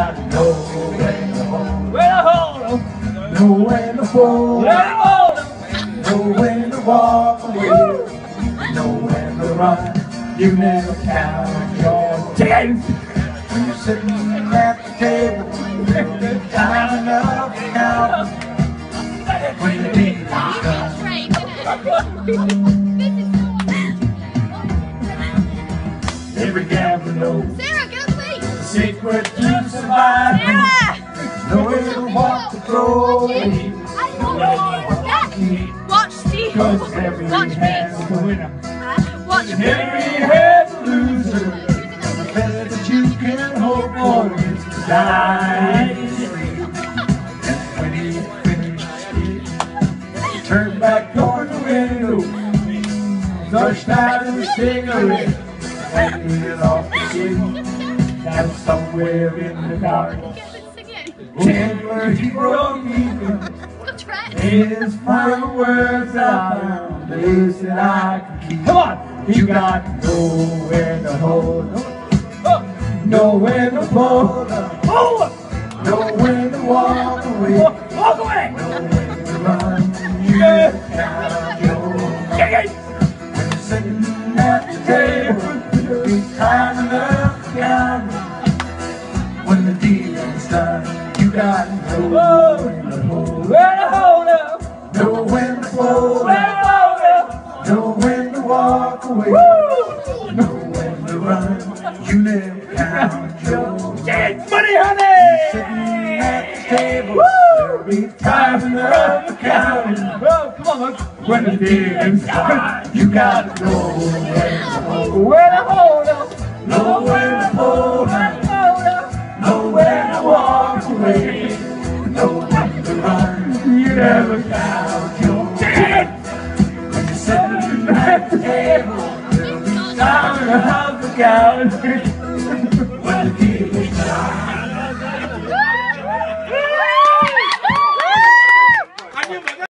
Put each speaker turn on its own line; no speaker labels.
got to know when to hold 'em, know when to fold 'em, know when to walk away, know when to run. You never count your chickens when you're sitting at the table. Time enough to count when the deal's done. Every gambler knows the secret to survive. Know where to walk the throw.
Watch Steve.
Cause every hand's a winner.
Watch
And every hand's a loser. The best that you can hope for is to die free. And when he finished, he turned back toward the window, flushed out a cigarette, hanging it off the ceiling. That somewhere in the dark, where he broke even. His final words I found, they said I can keep. Come on! You got to know when to hold 'em, know when to fold 'em, know when to walk away, know when to run. You count your chickens when you're sitting at the table. Be time enough to count when the deal's done. You got to know when to hold 'em, know when to fold 'em, know when to walk away, know when to run. You never count your chickens. Money, honey! Sitting at the table, there'll be time enough to count. When the deal's done, you got to know when to hold 'em, know when to fold 'em, know when to walk away, know when to run. You never count your chickens. When you're sitting at the table, there'll be time enough to count.